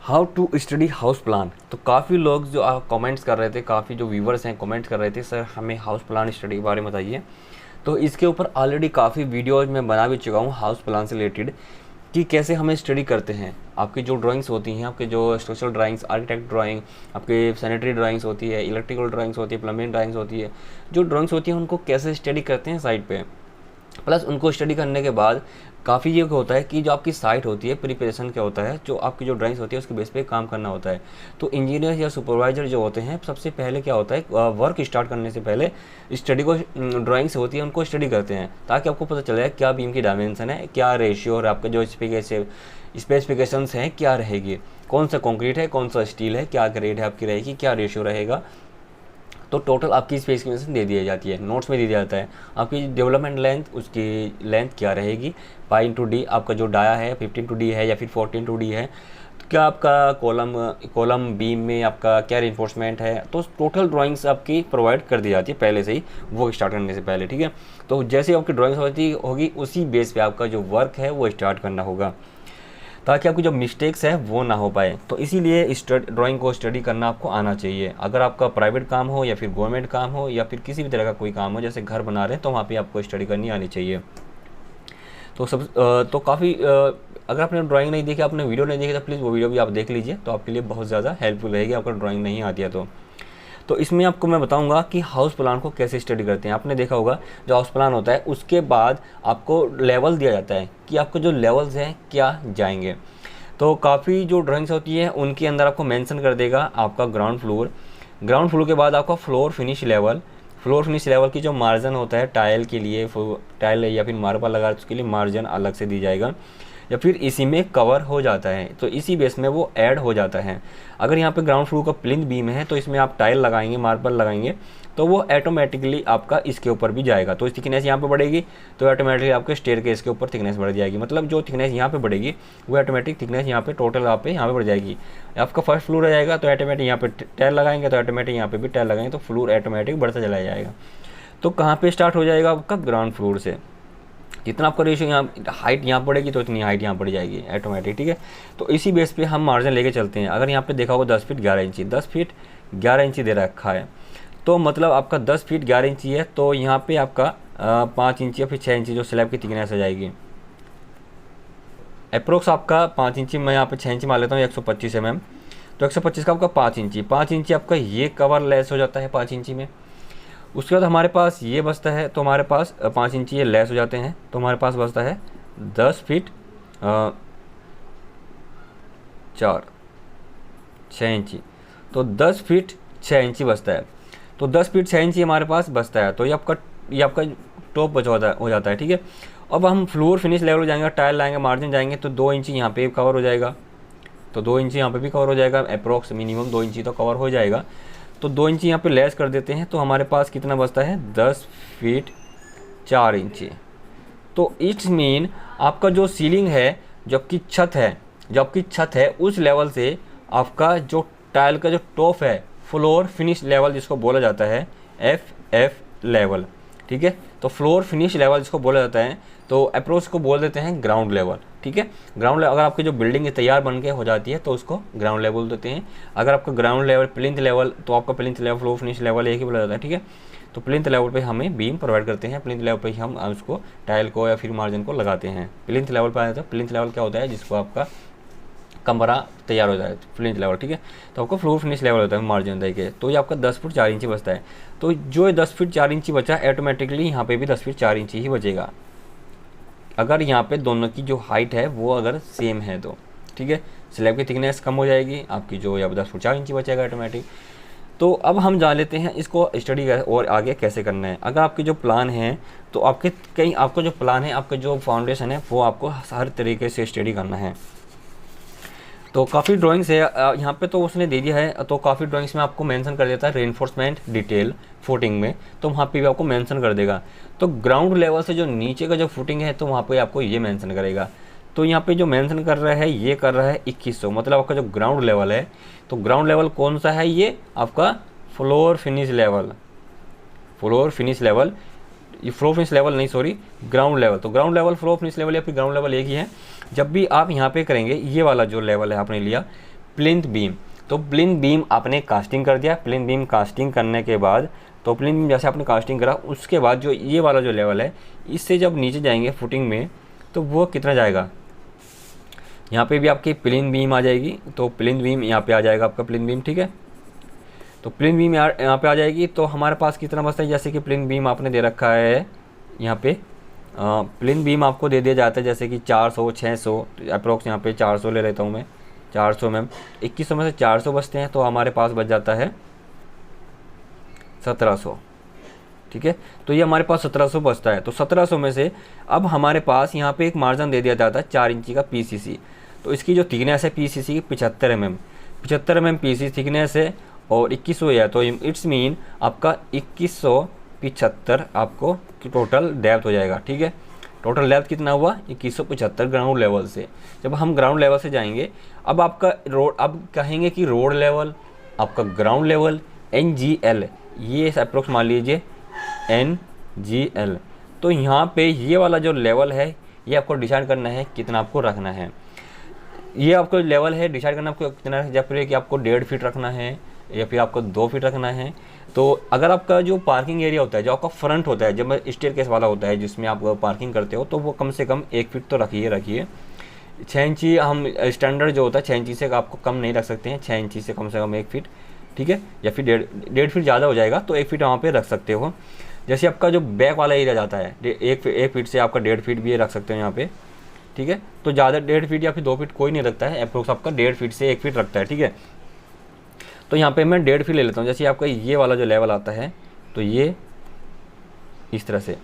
How to study house plan. तो काफ़ी लोग जो कमेंट्स कर रहे थे, काफ़ी जो व्यूवर्स हैं कमेंट्स कर रहे थे, सर हमें हाउस प्लान स्टडी के बारे में बताइए। तो इसके ऊपर ऑलरेडी काफ़ी वीडियोज मैं बना भी चुका हूँ हाउस प्लान से रिलेटेड, कि कैसे हमें स्टडी करते हैं। आपकी जो ड्राइंग्स होती हैं, आपके जो स्ट्रक्चरल ड्राइंग्स, आर्किटेक्ट ड्राइंग, आपके सैनिटरी ड्राइंग्स होती है, इलेक्ट्रिकल ड्राइंग्स होती है, प्लम्बिंग ड्राइंग्स होती है, जो ड्राइंग्स होती हैं उनको कैसे स्टडी करते हैं साइट पे। प्लस उनको स्टडी करने के बाद काफ़ी ये होता है कि जो आपकी साइट होती है, प्रिपरेशन क्या होता है, जो आपकी जो ड्राइंग्स होती है उसके बेस पे काम करना होता है। तो इंजीनियर या सुपरवाइजर जो होते हैं, सबसे पहले क्या होता है, वर्क स्टार्ट करने से पहले स्टडी को, ड्राइंग्स होती है उनको स्टडी करते हैं, ताकि आपको पता चले क्या बीम की डायमेंशन है, क्या रेशियो और आपका जो स्पेसिफिकेशंस हैं क्या रहेगी, कौन सा कॉन्क्रीट है, कौन सा स्टील है, क्या ग्रेड है आपकी रहेगी, क्या रेशियो रहेगा। तो टोटल आपकी स्पेसिफिकेशन दे दी जाती है, नोट्स में दिया जाता है। आपकी डेवलपमेंट लेंथ, उसकी लेंथ क्या रहेगी, पाई इंटू डी, आपका जो डाया है 15 2D है या फिर 14 2D है, तो क्या आपका कॉलम बीम में आपका क्या रिइंफोर्समेंट है। तो टोटल ड्राइंग्स आपकी प्रोवाइड कर दी जाती है पहले से ही, वो स्टार्ट करने से पहले, ठीक है। तो जैसे आपकी ड्राइंग्स होगी उसी बेस पे आपका जो वर्क है वो स्टार्ट करना होगा, ताकि आपकी जो मिस्टेक्स है वो ना हो पाए। तो इसीलिए ड्राइंग को स्टडी करना आपको आना चाहिए। अगर आपका प्राइवेट काम हो या फिर गवर्नमेंट काम हो या फिर किसी भी तरह का कोई काम हो, जैसे घर बना रहे हैं, तो वहाँ पे आपको स्टडी करनी आनी चाहिए। तो काफ़ी अगर आपने ड्राइंग नहीं देखी, आपने वीडियो नहीं देखी, तो प्लीज़ वो वीडियो भी आप देख लीजिए, तो आपके लिए बहुत ज़्यादा हेल्पफुल रहेगी, आपको ड्राइंग नहीं आती है तो इसमें आपको मैं बताऊंगा कि हाउस प्लान को कैसे स्टडी करते हैं। आपने देखा होगा जो हाउस प्लान होता है उसके बाद आपको लेवल दिया जाता है कि आपको जो लेवल्स हैं क्या जाएंगे। तो काफ़ी जो ड्राइंग्स होती है उनके अंदर आपको मेंशन कर देगा आपका ग्राउंड फ्लोर के बाद आपका फ्लोर फिनिश लेवल की जो मार्जिन होता है टाइल के लिए, टाइल या फिर मार्बल लगा उसके लिए मार्जिन अलग से दी जाएगा, या फिर इसी में कवर हो जाता है, तो इसी बेस में वो ऐड हो जाता है। अगर यहाँ पे ग्राउंड फ्लोर का प्लिंथ बीम है तो इसमें आप टाइल लगाएंगे, मार्बल लगाएंगे, तो वो ऑटोमेटिकली आपका इसके ऊपर भी जाएगा। तो थिकनेस यहाँ पे बढ़ेगी तो ऑटोमेटिकली आपके स्टेयरकेस के ऊपर थिकनेस बढ़ जाएगी। मतलब जो थिकनेस यहाँ पे बढ़ेगी वो ऑटोमेटिक थिकनेस यहाँ पे टोटल आप यहाँ पे बढ़ जाएगी। आपका फर्स्ट फ्लोर आ जाएगा तो ऑटोमेटिक यहाँ पे टाइल लगाएंगे, तो ऑटोमेटिक यहाँ पे भी टाइल लगाएंगे, तो फ्लोर ऑटोमेटिक बढ़ता चला जाएगा। तो कहाँ पे स्टार्ट हो जाएगा आपका ग्राउंड फ्लोर से। जितना आपका रेशियो यहाँ हाइट यहाँ पड़ेगी तो इतनी हाइट यहाँ पड़ जाएगी ऑटोमेटिक, ठीक है। तो इसी बेस पे हम मार्जिन लेके चलते हैं। अगर यहाँ पे देखा होगा 10 फीट 11 इंची, 10 फीट 11 इंची दे रखा है, तो मतलब आपका 10 फीट 11 इंची है, तो यहाँ पे आपका 5 इंची या फिर 6 इंची जो स्लैब की थिकनेस हो जाएगी। अप्रोक्स आपका 5 इंची, मैं यहाँ पे 6 इंची मान लेता हूँ, 125 mm, तो 125 का आपका 5 इंची आपका ये कवर लेस हो जाता है 5 इंची में। उसके बाद हमारे पास ये बचता है, तो हमारे पास 5 इंची ये लेस हो जाते हैं, तो हमारे पास बचता है 10 फीट 6 इंची, तो 10 फीट 6 इंची बचता है। तो 10 फीट 6 इंची हमारे पास बचता है, तो ये आपका टॉप हो जाता है, ठीक है। अब हम फ्लोर फिनिश लेवल जाएंगे, टाइल लाएंगे, मार्जिन जाएंगे, तो 2 इंची यहाँ पे कवर हो जाएगा, तो 2 इंची यहाँ पे भी कवर हो जाएगा, अप्रोक्स मिनिमम 2 इंची तो कवर हो जाएगा। तो 2 इंची यहाँ पे लेस कर देते हैं, तो हमारे पास कितना बचता है 10 फीट 4 इंची। तो इट्स मीन आपका जो सीलिंग है, जो आपकी छत है उस लेवल से आपका जो टाइल का जो टॉप है, फ्लोर फिनिश लेवल जिसको बोला जाता है FF लेवल, ठीक है। तो फ्लोर फिनिश लेवल जिसको बोला जाता है, तो अप्रोच को बोल देते हैं ग्राउंड लेवल, ठीक है। ग्राउंड लेवल अगर आपकी जो बिल्डिंग तैयार बन के हो जाती है तो उसको ग्राउंड लेवल देते हैं। अगर आपका ग्राउंड लेवल प्लिंथ लेवल, तो आपका plinth level floor finish level एक ही बोला जाता है, ठीक है। तो प्लिंथ लेवल पे हमें बीम प्रोवाइड करते हैं, प्लिंथ लेवल पे ही हम उसको टाइल को या फिर मार्जिन को लगाते हैं। प्लिंथ लेवल पर आ जाता है, प्लिंथ लेवल क्या होता है, जिसको आपका कमरा तैयार हो जाए, प्लिंथ लेवल, ठीक है। तो आपका फ्लोर फिनिश लेवल होता है मार्जिन देखिए, तो ये आपका 10 फीट 4 इंची बचता है। तो जो 10 फीट 4 इंची बचा ऑटोमेटिकली यहाँ पे भी 10 फीट 4 इंची ही बचेगा, अगर यहाँ पे दोनों की जो हाइट है वो अगर सेम है तो, ठीक है। स्लैब की थिकनेस कम हो जाएगी आपकी, जो यहाँ 10 फीट 4 इंची बचेगा ऑटोमेटिक। तो अब हम जान लेते हैं इसको स्टडी और आगे कैसे करना है। अगर आपके जो प्लान है, तो आपका जो प्लान है, आपका जो फाउंडेशन है, वो आपको हर तरीके से स्टडी करना है। तो काफ़ी ड्राइंग्स है यहाँ पे, तो उसने दे दिया है, तो काफ़ी ड्राइंग्स में आपको मेंशन कर देता है रेनफोर्समेंट डिटेल फुटिंग में, तो वहाँ पे भी आपको मेंशन कर देगा। तो ग्राउंड लेवल से जो नीचे का जो फुटिंग है, तो वहाँ पे आपको ये मेंशन करेगा। तो यहाँ पे जो मेंशन कर रहा है ये कर रहा है 2100, मतलब आपका जो ग्राउंड लेवल है, तो ग्राउंड लेवल कौन सा है, ये आपका फ्लोर फिनिश लेवल, ये फ्लो फिनिश लेवल नहीं, सॉरी, ग्राउंड लेवल। तो ground level, flow finish level या फिर ग्राउंड लेवल एक ही है। जब भी आप यहाँ पे करेंगे, ये वाला जो लेवल है आपने लिया प्लिंथ बीम। तो प्लिंथ बीम आपने कास्टिंग कर दिया, प्लिंथ बीम कास्टिंग करने के बाद, तो प्लिंथ बीम जैसे आपने कास्टिंग करा उसके बाद जो ये वाला जो लेवल है, इससे जब नीचे जाएंगे फुटिंग में, तो वो कितना जाएगा, यहाँ पे भी आपकी प्लिंथ बीम आ जाएगी। तो प्लिंथ बीम यहाँ पे आ जाएगा आपका प्लिंथ बीम, ठीक है। तो प्लिंथ बीम यहाँ पे आ जाएगी। तो हमारे पास कितना बचता है, जैसे कि प्लिंथ बीम आपने दे रखा है यहाँ पे, प्लिंथ बीम आपको दे दिया जाता है जैसे कि 400 600 अप्रोक्स, यहाँ पे 400 ले लेता हूँ मैं, 400 में 2100 में से 400 बचते हैं, तो हमारे पास बच जाता है 1700, ठीक है। तो ये हमारे पास 1700 बचता है। तो 1700 में से अब हमारे पास यहाँ पे एक मार्जिन दे दिया जाता है 4 इंची का पीसीसी। तो इसकी जो थिकनेस है पीसीसी की 75 mm, 75 mm पीसीसी थिकनेस है और 2100 है, तो इट्स मीन आपका 2175 आपको टोटल डेप्थ हो जाएगा, ठीक है। टोटल डेप्थ कितना हुआ, 2175 ग्राउंड लेवल से। जब हम ग्राउंड लेवल से जाएंगे, अब आपका रोड, अब कहेंगे कि रोड लेवल, आपका ग्राउंड लेवल, NGL, ये अप्रोक्स मान लीजिए NGL। तो यहाँ पे ये वाला जो लेवल है, ये आपको डिसाइड करना है कितना आपको रखना है। ये आपको लेवल है डिसाइड करना आपको कितना, जब फिर कि आपको 1.5 फीट रखना है या फिर आपको 2 फीट रखना है। तो अगर आपका जो पार्किंग एरिया होता है, जो आपका फ्रंट होता है, जब स्टेयरकेस वाला होता है जिसमें आप पार्किंग करते हो, तो वो कम से कम 1 फीट तो रखिए। 6 इंची हम स्टैंडर्ड जो होता है 6 इंची से आपको कम नहीं रख सकते हैं, 6 इंची से कम 1 फीट, ठीक है। या फिर 1.5 फीट ज़्यादा हो जाएगा तो 1 फीट वहाँ पे रख सकते हो। जैसे आपका जो बैक वाला एरिया जाता है 1 फीट से आपका 1.5 फीट भी रख सकते हो यहाँ पे, ठीक है। तो ज़्यादा 1.5 फीट या फिर 2 फीट कोई नहीं रखता है, अप्रोक्स आपका 1.5 फीट से 1 फीट रखता है, ठीक है। तो यहाँ पे मैं 1.5 फीट ले लेता हूँ। जैसे आपका ये वाला जो लेवल आता है, तो ये इस तरह से,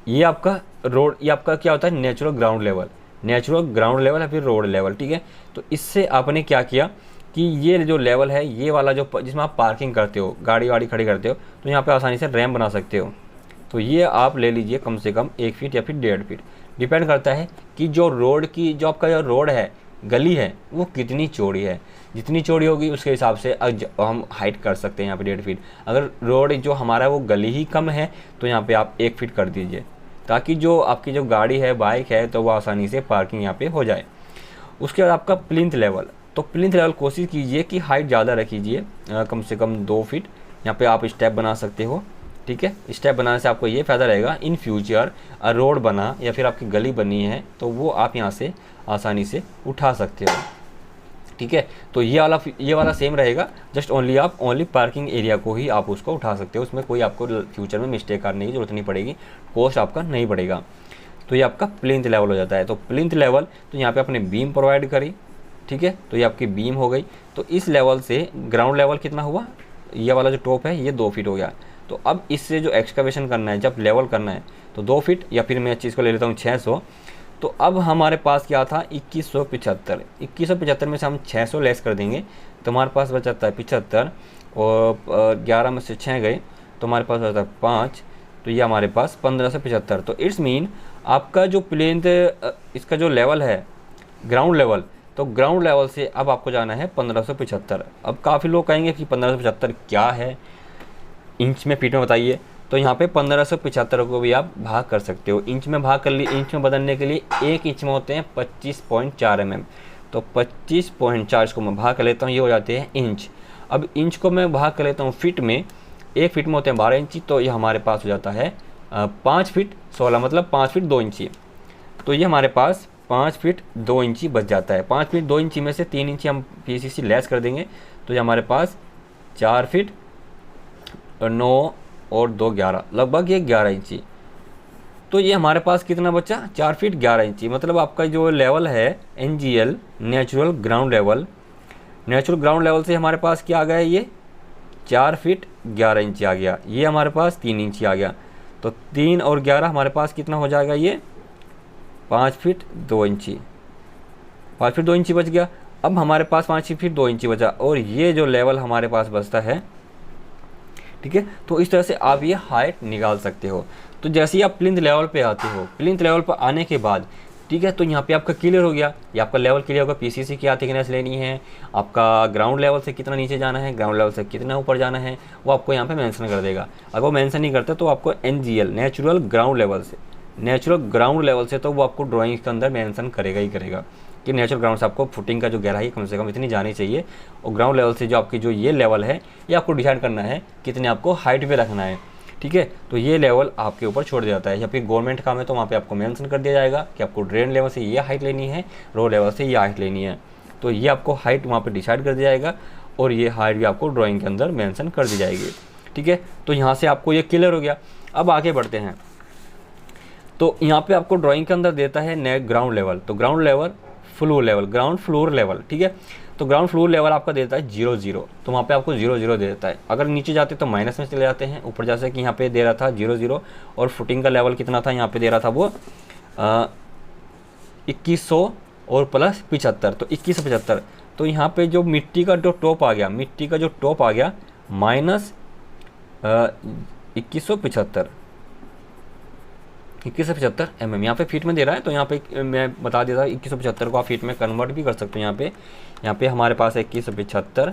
ये आपका रोड, ये आपका क्या होता है, natural ground level, natural ground level है, फिर रोड लेवल, ठीक है। तो इससे आपने क्या किया कि ये जो लेवल है, ये वाला जो जिसमें आप पार्किंग करते हो, गाड़ी वाड़ी खड़ी करते हो, तो यहाँ पे आसानी से रैंप बना सकते हो। तो ये आप ले लीजिए कम से कम 1 फीट या फिर 1.5 फीट, डिपेंड करता है कि जो रोड की, जो आपका जो रोड है, गली है, वो कितनी चौड़ी है। जितनी चौड़ी होगी उसके हिसाब से हम हाइट कर सकते हैं यहाँ पे 1.5 फीट। अगर रोड जो हमारा वो गली ही कम है, तो यहाँ पे आप 1 फीट कर दीजिए, ताकि जो आपकी जो गाड़ी है, बाइक है, तो वो आसानी से पार्किंग यहाँ पे हो जाए। उसके बाद आपका प्लिंथ लेवल, तो प्लिंथ लेवल कोशिश कीजिए कि हाइट ज़्यादा रखिए, कम से कम 2 फीट। यहाँ पे आप स्टेप बना सकते हो, ठीक है। स्टेप बनाने से आपको ये फ़ायदा रहेगा, इन फ्यूचर रोड बना या फिर आपकी गली बनी है, तो वो आप यहाँ से आसानी से उठा सकते हो, ठीक है। तो ये वाला सेम रहेगा, जस्ट ओनली पार्किंग एरिया को ही आप उसको उठा सकते हो, उसमें कोई आपको फ्यूचर में मिस्टेक करने की जरूरत नहीं पड़ेगी, कॉस्ट आपका नहीं पड़ेगा। तो ये आपका प्लिंथ लेवल हो जाता है। तो प्लिंथ लेवल, तो यहाँ पे आपने बीम प्रोवाइड करी, ठीक है। तो ये आपकी बीम हो गई। तो इस लेवल से ग्राउंड लेवल कितना हुआ, ये वाला जो टॉप है ये 2 फीट हो गया। तो अब इससे जो एक्सकवेशन करना है, जब लेवल करना है, तो 2 फीट या फिर मैं चीज़ को ले लेता हूँ 600। तो अब हमारे पास क्या था, 2175। 2175 में से हम 600 लेस कर देंगे, तो हमारे पास बचाता है 75, और 11 में से 6 गए, तो हमारे पास बचता है 5। तो ये हमारे पास 1575। तो इट्स मीन आपका जो प्लेन्थ, इसका जो लेवल है ग्राउंड लेवल, तो ग्राउंड लेवल से अब आपको जाना है 1575। अब काफ़ी लोग कहेंगे कि 1575 क्या है, इंच में, फीट में बताइए। तो यहाँ पे 1575 को भी आप भाग कर सकते हो, इंच में भाग कर लिए। इंच में बदलने के लिए 1 इंच में होते हैं 25.4 mm, तो 25.4 को मैं भाग कर लेता हूँ, ये हो जाते हैं इंच। अब इंच को मैं भाग कर लेता हूँ फीट में, 1 फीट में होते हैं 12 इंची, तो ये हमारे पास हो जाता है 5 फीट 16, मतलब 5 फीट 2 इंची। तो ये हमारे पास 5 फीट 2 इंची बच जाता है। 5 फीट 2 इंची में से 3 इंची हम पीसीसी लेस कर देंगे, तो ये हमारे पास 4 फीट 9 और 2 11, लगभग ये 11 इंची। तो ये हमारे पास कितना बचा, 4 फीट 11 इंची। मतलब आपका जो लेवल है NGL, natural ground level, natural ground level से हमारे पास क्या आ गया, ये 4 फीट 11 इंची आ गया। ये हमारे पास 3 इंची आ गया। तो 3 और 11 हमारे पास कितना हो जाएगा, ये 5 फीट 2 इंची। 5 फीट 2 इंची बच गया। अब हमारे पास 5 फीट 2 इंची बचा, और ये जो लेवल हमारे पास बचता है, ठीक है। तो इस तरह से आप ये हाइट निकाल सकते हो। तो जैसे ही आप प्लिंथ लेवल पे आते हो, प्लिंथ लेवल पर आने के बाद, ठीक है, तो यहाँ पे आपका क्लियर हो गया, ये आपका लेवल क्लियर होगा। पीसीसी क्या थिकनेस लेनी है, आपका ग्राउंड लेवल से कितना नीचे जाना है, ग्राउंड लेवल से कितना ऊपर जाना है, वो आपको यहाँ पे मेंशन कर देगा। अगर वो मेंशन नहीं करता तो आपको NGL, नेचुरल ग्राउंड लेवल से, नेचुरल ग्राउंड लेवल से, तो वो आपको ड्राइंग के अंदर मेंशन करेगा ही करेगा। कि नेचुरल ग्राउंड से आपको फुटिंग का जो गहराई कम से कम इतनी जानी चाहिए, और ग्राउंड लेवल से जो आपकी जो ये लेवल है ये आपको डिसाइड करना है कितने आपको हाइट पे रखना है, ठीक है। तो ये लेवल आपके ऊपर छोड़ दिया जाता है। जबकि गवर्नमेंट काम है तो वहाँ पे आपको मेंशन कर दिया जाएगा कि आपको ड्रेन लेवल से ये हाइट लेनी है, रो लेवल से ये हाइट लेनी है, तो ये आपको हाइट वहाँ पे डिसाइड कर दिया जाएगा, और ये हाइट भी आपको ड्राइंग के अंदर मेंशन कर दी जाएगी, ठीक है। तो यहाँ से आपको ये क्लियर हो गया। अब आगे बढ़ते हैं। तो यहाँ पे आपको ड्राइंग के अंदर देता है नेट ग्राउंड लेवल, तो ground level floor level, ground floor level, ठीक है। तो ग्राउंड फ्लोर लेवल आपका देता है 0 तो वहाँ पे आपको 0 दे देता है। अगर नीचे जाते तो माइनस में चले जाते हैं, ऊपर जैसे कि यहाँ पे दे रहा था 0, और फुटिंग का लेवल कितना था यहाँ पे दे रहा था वो 2100 और प्लस 75, तो 2175। तो यहाँ पे जो मिट्टी का जो टॉप आ गया, मिट्टी का जो टॉप आ गया माइनस 2175 mm, यहाँ पे फीट में दे रहा है, तो यहाँ पे मैं बता देता हूँ 2175 को आप फीट में कन्वर्ट भी कर सकते हो। यहाँ पे हमारे पास है 2175,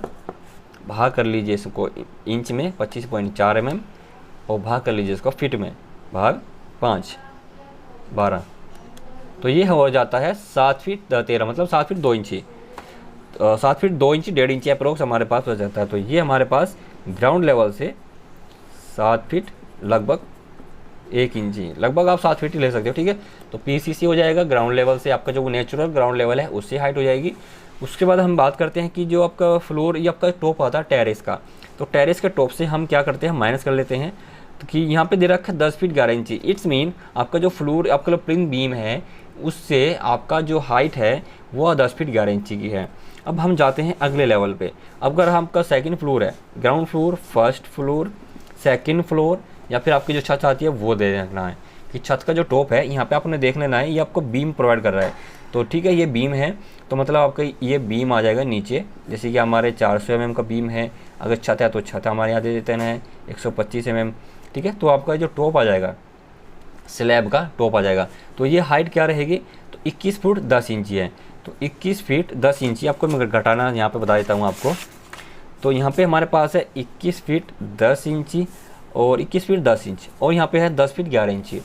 भाग कर लीजिए इसको इंच में 25.4 mm, और भाग कर लीजिए इसको फीट में भाग 5 12, तो ये हो जाता है 7 फीट 13, मतलब 7 फीट 2 इंची, 7 फीट 2 इंची 1.5 इंची अप्रोक्स हमारे पास हो जाता है। तो ये हमारे पास ग्राउंड लेवल से 7 फीट लगभग 1 इंची, लगभग आप 7 फीट ही ले सकते हो, ठीक है। तो PCC हो जाएगा ग्राउंड लेवल से, आपका जो नेचुरल ग्राउंड लेवल है उससे हाइट हो जाएगी। उसके बाद हम बात करते हैं कि जो आपका फ्लोर या आपका टॉप आता है टेरेस का, तो टेरेस के टॉप से हम क्या करते हैं, माइनस कर लेते हैं। तो कि यहाँ पे दे रखा है 10 फीट 11 इंची, इट्स मीन आपका जो फ्लोर आपका प्लिंथ बीम है उससे आपका जो हाइट है वो 10 फीट 11 इंची की है। अब हम जाते हैं अगले लेवल पे। अगर आपका सेकंड फ्लोर है, ground floor, first floor, second floor, या फिर आपकी जो छत आती है वो दे रखना है कि छत का जो टॉप है यहाँ पे आपने देख लेना है ये आपको बीम प्रोवाइड कर रहा है। तो ठीक है, ये बीम है, तो मतलब आपका ये बीम आ जाएगा नीचे, जैसे कि हमारे 400 mm का बीम है, अगर छत है तो छत हमारे यहाँ दे देते हैं 125 mm, ठीक है। तो आपका जो टॉप आ जाएगा, स्लैब का टॉप आ जाएगा, तो ये हाइट क्या रहेगी, तो 21 फुट 10 इंची है। तो 21 फीट 10 इंची आपको मैं घटाना यहाँ पे बता देता हूँ आपको। तो यहाँ पे हमारे पास है 21 फीट 10 इंची और 21 फीट 10 इंच, और यहाँ पे है 10 फीट 11 इंची,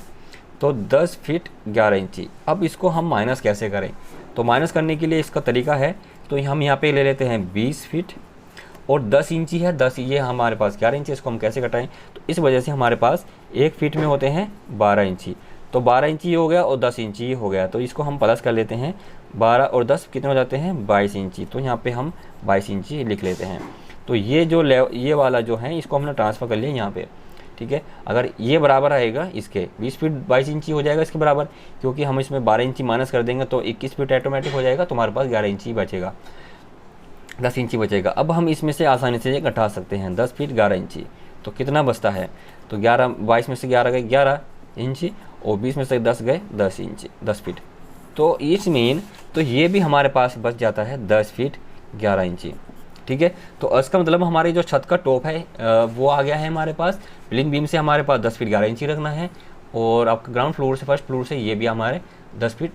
तो 10 फीट 11 इंची। अब इसको हम माइनस कैसे करें, तो माइनस करने के लिए इसका तरीका है, तो हम यहाँ पे ले लेते हैं 20 फीट और 10 इंची है, 10 ये हमारे पास 11 इंची, इसको हम कैसे घटाएं, तो इस वजह से हमारे पास 1 फीट में होते हैं 12 इंची, तो 12 इंची हो गया और 10 इंची हो गया, तो इसको हम प्लस कर लेते हैं, 12 और 10 कितने हो जाते हैं 22 इंची, तो यहाँ पे हम 22 इंची लिख लेते हैं। तो ये जो ये वाला जो है इसको हमने ट्रांसफ़र कर लिया यहाँ पे, ठीक है। अगर ये बराबर आएगा इसके 20 फीट 22 इंची हो जाएगा इसके बराबर, क्योंकि हम इसमें 12 इंची माइनस कर देंगे तो 21 फीट ऑटोमेटिक हो जाएगा, तो हमारे पास 11 इंची बचेगा, 10 इंची बचेगा। अब हम इसमें से आसानी से ये घटा सकते हैं, 10 फीट 11 इंची, तो कितना बचता है, तो 11 22 में से 11 गए 11 इंची और 20 में से 10 गए 10 इंची, 10 फीट, तो इस मीन तो ये भी हमारे पास बच जाता है 10 फीट 11 इंची, ठीक है। तो इसका मतलब हमारी जो छत का टॉप है वो आ गया है हमारे पास, प्लिंथ बीम से हमारे पास 10 फीट 11 इंची रखना है, और आपका ग्राउंड फ्लोर से फर्स्ट फ्लोर से ये भी हमारे 10 फीट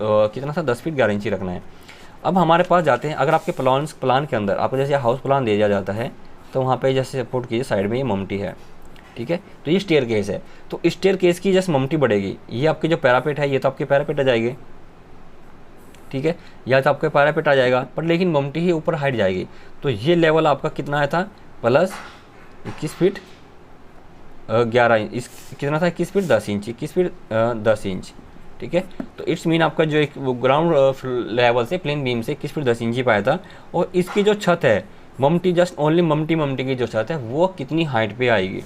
कितना था 10 फीट 11 इंची रखना है। अब हमारे पास जाते हैं, अगर आपके प्लान के अंदर आपको जैसे हाउस प्लान दे दिया जाता है, तो वहाँ पे जैसे सपोर्ट कीजिए साइड में ये ममटी है, ठीक है, तो ये स्टेयर केस है, तो स्टेयर केस की जैसे ममटी बढ़ेगी, ये आपकी जो पैरापेट है ये तो आपके पैरापेट आ जाएगी, ठीक है, या तो आपके पैरापेट आ जाएगा, पर लेकिन ममटी ही ऊपर हाइट जाएगी, तो ये लेवल आपका कितना आया था प्लस 21 फीट 11 इंच, इस कितना था 21 फीट 10 इंच, 21 फीट 10 इंच, ठीक है। तो इट्स मीन आपका जो एक ग्राउंड लेवल से प्लेन बीम से 21 फीट 10 इंची पाया था, और इसकी जो छत है ममटी, जस्ट ओनली ममटी की जो छत है वो कितनी हाइट पे आएगी,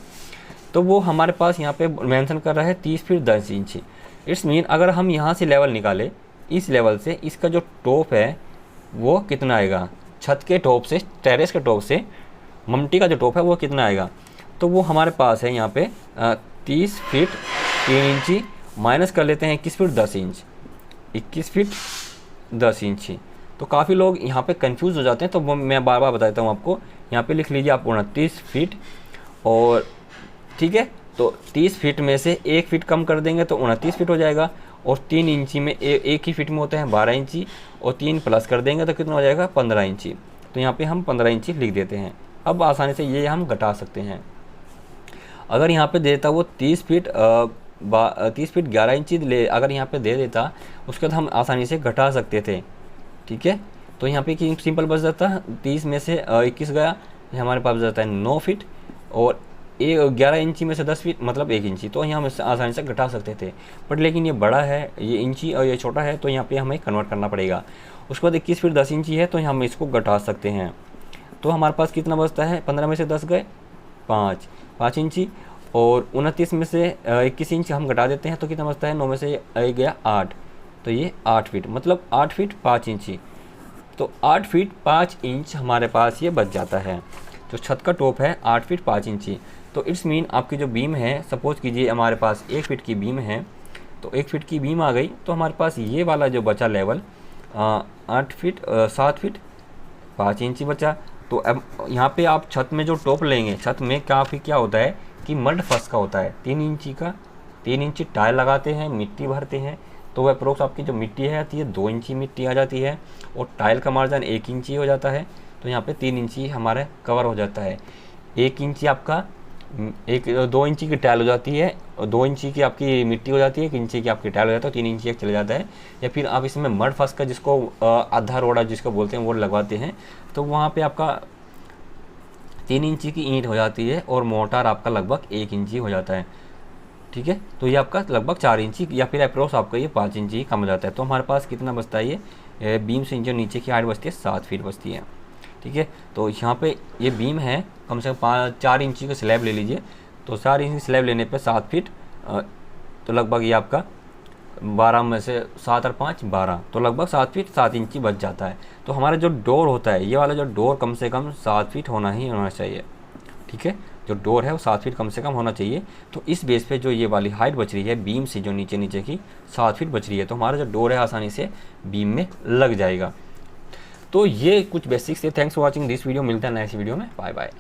तो वो हमारे पास यहाँ पे मेंशन कर रहा है 30 फीट 10 इंची। इट्स मीन अगर हम यहाँ से लेवल निकालें, इस लेवल से इसका जो टॉप है वो कितना आएगा, छत के टॉप से, टेरेस के टॉप से ममटी का जो टॉप है वो कितना आएगा, तो वो हमारे पास है यहाँ पे 30 फीट 3 इंची, माइनस कर लेते हैं 21 फीट 10 इंच, 21 फीट 10 इंची। तो काफ़ी लोग यहाँ पे कंफ्यूज हो जाते हैं, तो वो मैं बार बार बताता हूँ आपको। यहाँ पे लिख लीजिए आप 29 फीट, और ठीक है, तो 30 फीट में से 1 फीट कम कर देंगे तो 29 फीट हो जाएगा, और 3 इंची में एक ही फीट में होते हैं 12 इंची, और 3 प्लस कर देंगे तो कितना हो जाएगा 15 इंची, तो यहाँ पे हम 15 इंची लिख देते हैं। अब आसानी से ये हम घटा सकते हैं। अगर यहाँ पे देता वो 30 फीट 11 इंची ले, अगर यहाँ पे दे देता, उसके बाद हम आसानी से घटा सकते थे, ठीक है। तो यहाँ पे कि सिंपल बच जाता है, 30 में से 21 गया, हमारे पास बच जाता है 9 फीट, और 11 इंची में से 10 फीट मतलब 1 इंची। तो यहाँ हम आसानी से घटा सकते थे, बट लेकिन ये बड़ा है, ये इंची और ये छोटा है, तो यहाँ पे हमें कन्वर्ट करना पड़ेगा। उसके बाद 21 फीट 10 इंची है, तो यहाँ हम इसको घटा सकते हैं। तो हमारे पास कितना बचता है, 15 में से 10 गए 5 इंची, और 29 में से 21 इंच हम घटा देते हैं, तो कितना बचता है, 9 में से 1 गया 8, तो ये 8 फीट, मतलब 8 फीट 5 इंची। तो 8 फीट 5 इंच हमारे पास ये बच जाता है। जो छत का टॉप है 8 फीट 5 इंची। तो इट्स मीन आपकी जो बीम है, सपोज कीजिए हमारे पास 1 फीट की बीम है, तो 1 फीट की बीम आ गई, तो हमारे पास ये वाला जो बचा लेवल 7 फीट 5 इंची बचा। तो अब यहाँ पे आप छत में जो टॉप लेंगे, छत में काफ़ी क्या होता है कि मड फर्श का होता है, 3 इंची टाइल लगाते हैं, मिट्टी भरते हैं, तो वह अप्रोक्स आपकी जो मिट्टी है आती है 2 इंची मिट्टी आ जाती है, और टाइल का मार्जिन 1 इंची हो जाता है। तो यहाँ पे 3 इंची हमारे कवर हो जाता है। 1 इंची आपका 2 इंची की टाइल हो जाती है, और 2 इंची की आपकी मिट्टी हो जाती है, 1 इंची की आपकी टाइल हो जाता है, 3 इंची एक चले जाता है। या फिर आप इसमें मड फर्श का जिसको आधा रोड़ा जिसको बोलते हैं वो लगवाते हैं, तो वहाँ पे आपका 3 इंची की ईंट हो जाती है, और मोटार आपका लगभग 1 इंची हो जाता है। ठीक है, तो ये आपका लगभग 4 इंची या फिर अप्रोक्स आपका ये 5 इंची कम हो जाता है। तो हमारे पास कितना बचता है, ये बीम से जो नीचे की हाइट बचती है 7 फीट बचती है। ठीक है, तो यहाँ पे ये बीम है कम से कम 4 इंची का स्लैब ले लीजिए, तो 4 इंची स्लैब लेने पे 7 फीट, तो लगभग ये आपका 12 में से 7 और 5 12, तो लगभग 7 फीट 7 इंची बच जाता है। तो हमारा जो डोर होता है, ये वाला जो डोर कम से कम 7 फीट होना चाहिए। ठीक है, जो डोर है वो 7 फीट कम से कम होना चाहिए। तो इस बेस पे जो ये वाली हाइट बच रही है बीम से, जो नीचे की 7 फीट बच रही है, तो हमारा जो डोर है आसानी से बीम में लग जाएगा। तो ये कुछ बेसिक्स है। Thanks for watching this video. मिलता है नेक्स्ट वीडियो में। Bye bye.